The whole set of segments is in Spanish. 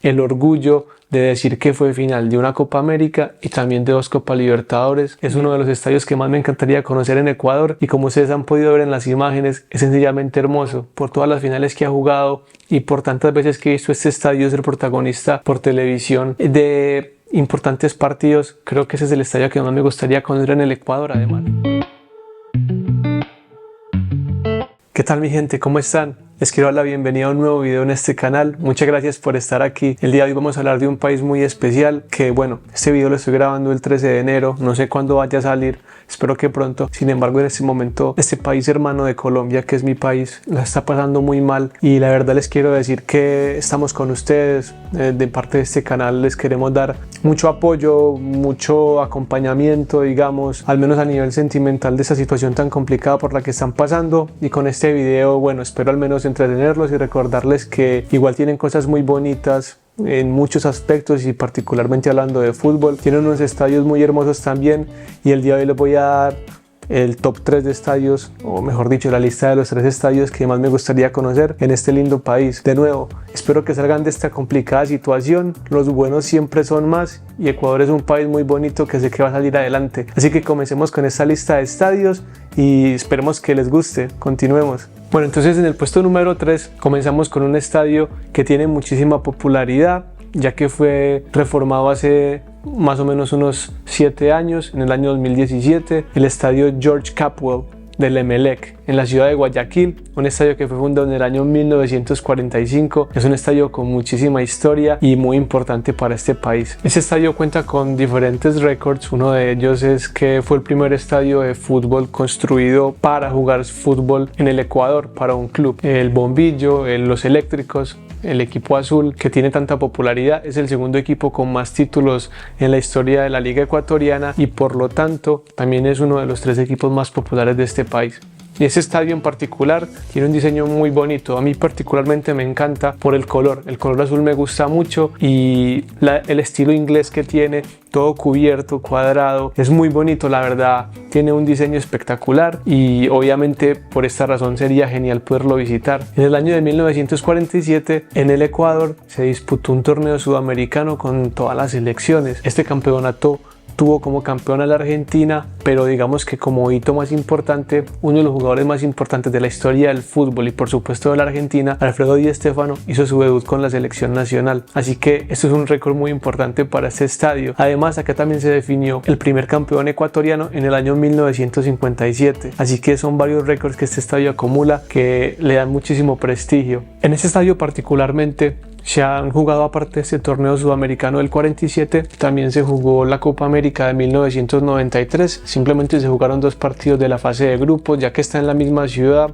el orgullo de decir que fue final de una Copa América y también de 2 Copa Libertadores. Es uno de los estadios que más me encantaría conocer en Ecuador, y como ustedes han podido ver en las imágenes, es sencillamente hermoso por todas las finales que ha jugado y por tantas veces que he visto este estadio ser protagonista por televisión de importantes partidos. Creo que ese es el estadio que más me gustaría conocer en el Ecuador, además. ¿Qué tal, mi gente? ¿Cómo están? Les quiero dar la bienvenida a un nuevo video en este canal. Muchas gracias por estar aquí. El día de hoy vamos a hablar de un país muy especial que, bueno, este video lo estoy grabando el 13 de enero. No sé cuándo vaya a salir. Espero que pronto. Sin embargo, en este momento, este país hermano de Colombia, que es mi país, la está pasando muy mal. Y la verdad les quiero decir que estamos con ustedes. De parte de este canal les queremos dar mucho apoyo, mucho acompañamiento, digamos, al menos a nivel sentimental, de esta situación tan complicada por la que están pasando. Y con este video, bueno, espero al menos entretenerlos y recordarles que igual tienen cosas muy bonitas en muchos aspectos, y particularmente hablando de fútbol, tienen unos estadios muy hermosos también. Y el día de hoy les voy a dar el top 3 de estadios, o mejor dicho, la lista de los 3 estadios que más me gustaría conocer en este lindo país. De nuevo, espero que salgan de esta complicada situación. Los buenos siempre son más, y Ecuador es un país muy bonito que sé que va a salir adelante. Así que comencemos con esta lista de estadios y esperemos que les guste. Continuemos. Bueno, entonces en el puesto número 3 comenzamos con un estadio que tiene muchísima popularidad, ya que fue reformado hace más o menos unos 7 años, en el año 2017, el estadio George Capwell del Emelec, en la ciudad de Guayaquil, un estadio que fue fundado en el año 1945. Es un estadio con muchísima historia y muy importante para este país. Este estadio cuenta con diferentes récords. Uno de ellos es que fue el primer estadio de fútbol construido para jugar fútbol en el Ecuador para un club. El Bombillo, los Eléctricos, el equipo azul que tiene tanta popularidad, es el segundo equipo con más títulos en la historia de la Liga Ecuatoriana, y por lo tanto también es uno de los 3 equipos más populares de este país. Y ese estadio en particular tiene un diseño muy bonito. A mí particularmente me encanta por el color. El color azul me gusta mucho, y el estilo inglés que tiene, todo cubierto, cuadrado, es muy bonito, la verdad. Tiene un diseño espectacular, y obviamente por esta razón sería genial poderlo visitar. En el año de 1947, en el Ecuador, se disputó un torneo sudamericano con todas las selecciones. Este campeonato tuvo como campeón a la Argentina, pero digamos que como hito más importante, uno de los jugadores más importantes de la historia del fútbol y por supuesto de la Argentina, Alfredo Di Stéfano, hizo su debut con la selección nacional. Así que esto es un récord muy importante para este estadio. Además, acá también se definió el primer campeón ecuatoriano en el año 1957. Así que son varios récords que este estadio acumula que le dan muchísimo prestigio. En este estadio particularmente se han jugado, aparte de este torneo sudamericano del 47, también se jugó la Copa América de 1993. Simplemente se jugaron 2 partidos de la fase de grupos, ya que está en la misma ciudad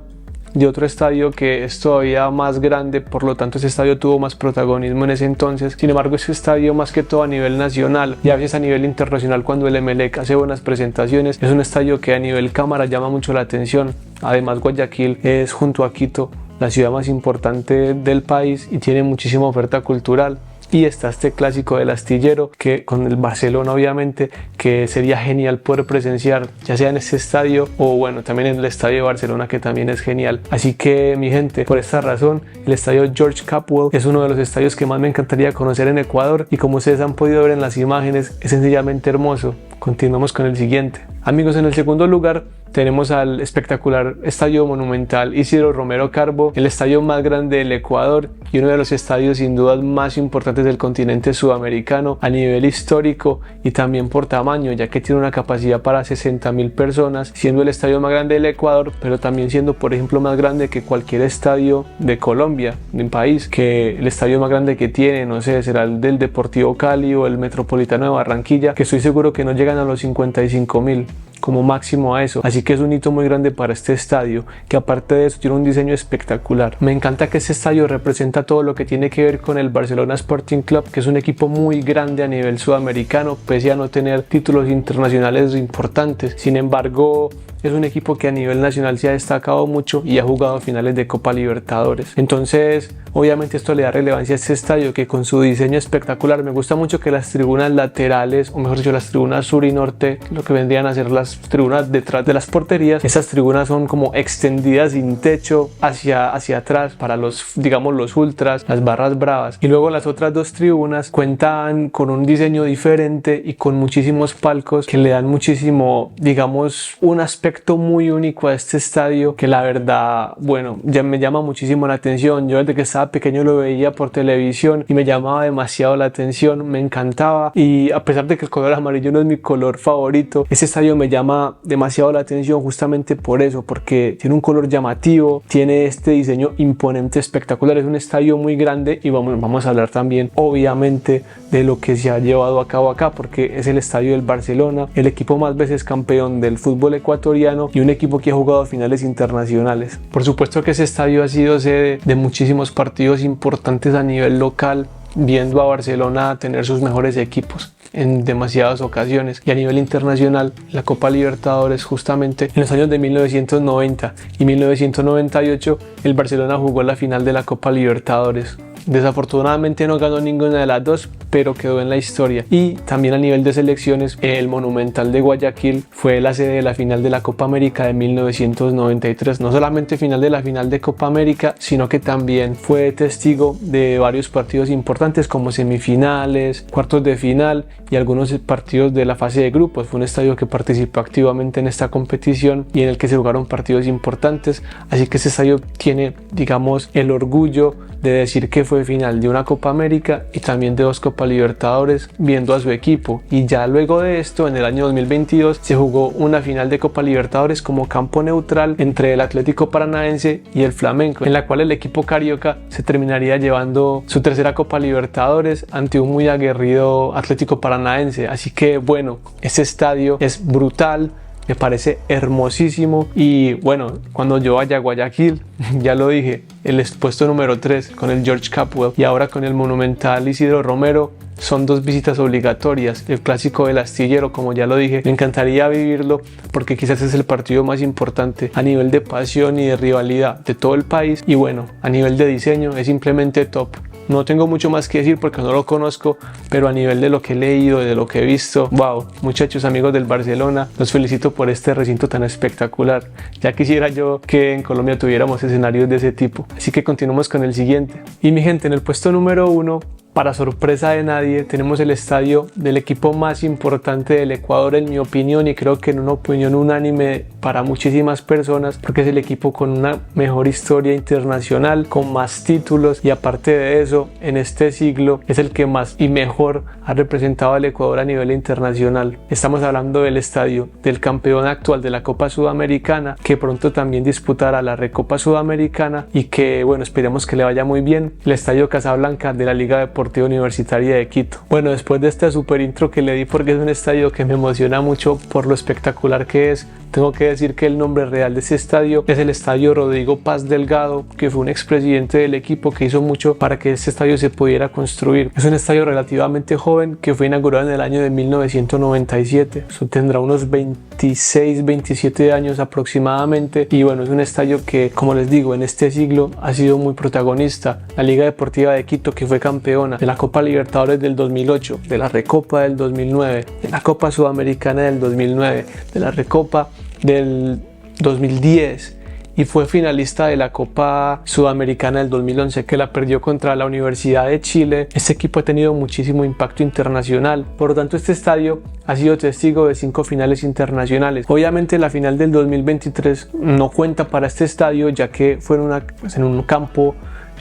de otro estadio que es todavía más grande, por lo tanto ese estadio tuvo más protagonismo en ese entonces. Sin embargo, ese estadio, más que todo a nivel nacional y a veces a nivel internacional, cuando el Emelec hace buenas presentaciones, es un estadio que a nivel cámara llama mucho la atención. Además, Guayaquil es, junto a Quito, la ciudad más importante del país y tiene muchísima oferta cultural. Y está este clásico del astillero, que con el Barcelona obviamente, que sería genial poder presenciar, ya sea en este estadio o bueno, también en el estadio de Barcelona, que también es genial. Así que, mi gente, por esta razón, el estadio George Capwell es uno de los estadios que más me encantaría conocer en Ecuador, y como ustedes han podido ver en las imágenes, es sencillamente hermoso. Continuamos con el siguiente. Amigos, en el segundo lugar tenemos al espectacular Estadio Monumental Isidro Romero Carbo, el estadio más grande del Ecuador y uno de los estadios sin duda más importantes del continente sudamericano a nivel histórico y también por tamaño, ya que tiene una capacidad para 60.000 personas, siendo el estadio más grande del Ecuador, pero también siendo, por ejemplo, más grande que cualquier estadio de Colombia, de un país. Que el estadio más grande que tiene, no sé, será el del Deportivo Cali o el Metropolitano de Barranquilla, que estoy seguro que no llegan a los 55.000 como máximo a eso. Así que es un hito muy grande para este estadio, que aparte de eso tiene un diseño espectacular. Me encanta que este estadio representa todo lo que tiene que ver con el Barcelona Sporting Club, que es un equipo muy grande a nivel sudamericano, pese a no tener títulos internacionales importantes. Sin embargo, es un equipo que a nivel nacional se ha destacado mucho y ha jugado finales de Copa Libertadores. Entonces, obviamente esto le da relevancia a este estadio, que con su diseño espectacular, me gusta mucho que las tribunas laterales, o mejor dicho, las tribunas sur y norte, lo que vendrían a ser las tribunas detrás de las porterías, esas tribunas son como extendidas sin techo hacia atrás para los, digamos, los ultras, las barras bravas. Y luego las otras dos tribunas cuentan con un diseño diferente y con muchísimos palcos que le dan muchísimo, digamos, un aspecto muy único a este estadio, que la verdad, bueno, ya me llama muchísimo la atención. Yo desde que estaba pequeño lo veía por televisión y me llamaba demasiado la atención, me encantaba, y a pesar de que el color amarillo no es mi color favorito, ese estadio me llama demasiado la atención justamente por eso, porque tiene un color llamativo, tiene este diseño imponente, espectacular. Es un estadio muy grande y vamos a hablar también obviamente de lo que se ha llevado a cabo acá, porque es el estadio del Barcelona, el equipo más veces campeón del fútbol ecuatoriano y un equipo que ha jugado finales internacionales. Por supuesto que ese estadio ha sido sede de muchísimos partidos importantes a nivel local, viendo a Barcelona tener sus mejores equipos en demasiadas ocasiones, y a nivel internacional la Copa Libertadores. Justamente en los años de 1990 y 1998 el Barcelona jugó la final de la Copa Libertadores. Desafortunadamente no ganó ninguna de las dos, pero quedó en la historia. Y también a nivel de selecciones, el Monumental de Guayaquil fue la sede de la final de la Copa América de 1993. No solamente final de la final de Copa América, sino que también fue testigo de varios partidos importantes como semifinales, cuartos de final y algunos partidos de la fase de grupos. Fue un estadio que participó activamente en esta competición y en el que se jugaron partidos importantes. Así que este estadio tiene, digamos, el orgullo de decir que fue final de una Copa América y también de dos Copa Libertadores, viendo a su equipo. Y ya luego de esto, en el año 2022 se jugó una final de Copa Libertadores como campo neutral entre el Atlético Paranaense y el Flamenco, en la cual el equipo carioca se terminaría llevando su tercera Copa Libertadores ante un muy aguerrido Atlético Paranaense. Así que bueno, ese estadio es brutal, me parece hermosísimo. Y bueno, cuando yo vaya a Guayaquil, ya lo dije, el puesto número 3 con el George Capwell y ahora con el Monumental Isidro Romero son dos visitas obligatorias. El clásico del Astillero, como ya lo dije, me encantaría vivirlo porque quizás es el partido más importante a nivel de pasión y de rivalidad de todo el país, y bueno, a nivel de diseño es simplemente top. No tengo mucho más que decir porque no lo conozco, pero a nivel de lo que he leído, de lo que he visto, wow, muchachos, amigos del Barcelona, los felicito por este recinto tan espectacular. Ya quisiera yo que en Colombia tuviéramos escenarios de ese tipo. Así que continuamos con el siguiente. Y mi gente, en el puesto número 1, para sorpresa de nadie, tenemos el estadio del equipo más importante del Ecuador, en mi opinión, y creo que en una opinión unánime para muchísimas personas, porque es el equipo con una mejor historia internacional, con más títulos, y aparte de eso, en este siglo es el que más y mejor ha representado al Ecuador a nivel internacional. Estamos hablando del estadio del campeón actual de la Copa Sudamericana, que pronto también disputará la Recopa Sudamericana y que, bueno, esperemos que le vaya muy bien, el Estadio Casablanca de la Liga Deportiva Universitaria de Quito. Bueno, después de esta super intro que le di, porque es un estadio que me emociona mucho por lo espectacular que es, tengo que decir que el nombre real de ese estadio es el Estadio Rodrigo Paz Delgado, que fue un expresidente del equipo que hizo mucho para que este estadio se pudiera construir. Es un estadio relativamente joven que fue inaugurado en el año de 1997. Eso tendrá unos 26, 27 años aproximadamente. Y bueno, es un estadio que, como les digo, en este siglo ha sido muy protagonista. La Liga Deportiva de Quito, que fue campeona de la Copa Libertadores del 2008, de la Recopa del 2009, de la Copa Sudamericana del 2009, de la Recopa del 2010, y fue finalista de la Copa Sudamericana del 2011, que la perdió contra la Universidad de Chile. Este equipo ha tenido muchísimo impacto internacional, por lo tanto este estadio ha sido testigo de 5 finales internacionales. Obviamente la final del 2023 no cuenta para este estadio, ya que fue en un campo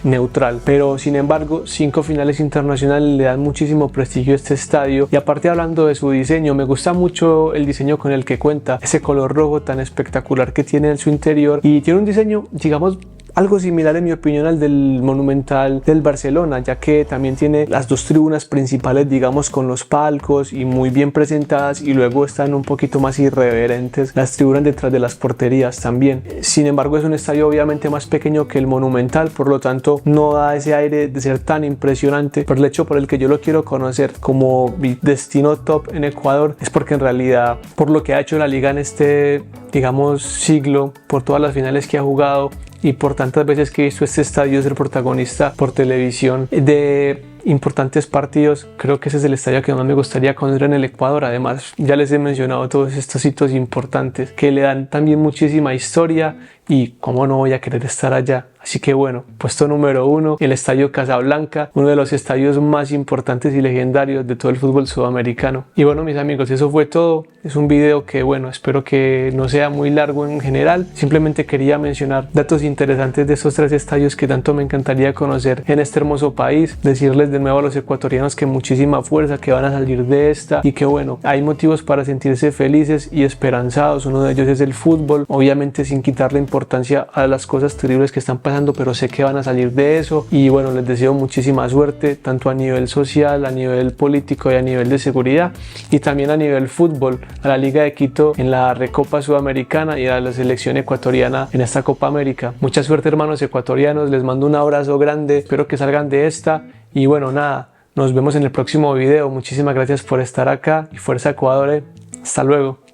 neutral, pero sin embargo 5 finales internacionales le dan muchísimo prestigio a este estadio. Y aparte, hablando de su diseño, me gusta mucho el diseño con el que cuenta, ese color rojo tan espectacular que tiene en su interior, y tiene un diseño, digamos, algo similar en mi opinión al del Monumental del Barcelona, ya que también tiene las dos tribunas principales, digamos, con los palcos y muy bien presentadas, y luego están un poquito más irreverentes las tribunas detrás de las porterías también. Sin embargo, es un estadio obviamente más pequeño que el Monumental, por lo tanto no da ese aire de ser tan impresionante. Por el hecho por el que yo lo quiero conocer como mi destino top en Ecuador es porque en realidad, por lo que ha hecho la liga en este, digamos, siglo, por todas las finales que ha jugado y por tantas veces que he visto este estadio ser protagonista por televisión de importantes partidos, creo que ese es el estadio que más me gustaría conocer en el Ecuador. Además, ya les he mencionado todos estos hitos importantes que le dan también muchísima historia, y cómo no voy a querer estar allá. Así que bueno, puesto número 1, el Estadio Casablanca, uno de los estadios más importantes y legendarios de todo el fútbol sudamericano. Y bueno, mis amigos, eso fue todo. Es un video que bueno, espero que no sea muy largo en general. Simplemente quería mencionar datos interesantes de estos 3 estadios que tanto me encantaría conocer en este hermoso país. Decirles de nuevo a los ecuatorianos que muchísima fuerza, que van a salir de esta, y que bueno, hay motivos para sentirse felices y esperanzados. Uno de ellos es el fútbol, obviamente sin quitarle importancia a las cosas terribles que están pasando, pero sé que van a salir de eso. Y bueno, les deseo muchísima suerte, tanto a nivel social, a nivel político y a nivel de seguridad, y también a nivel fútbol, a la Liga de Quito en la Recopa Sudamericana y a la selección ecuatoriana en esta Copa América. Mucha suerte, hermanos ecuatorianos, les mando un abrazo grande, espero que salgan de esta, y bueno, nada, nos vemos en el próximo video. Muchísimas gracias por estar acá y fuerza Ecuador, hasta luego.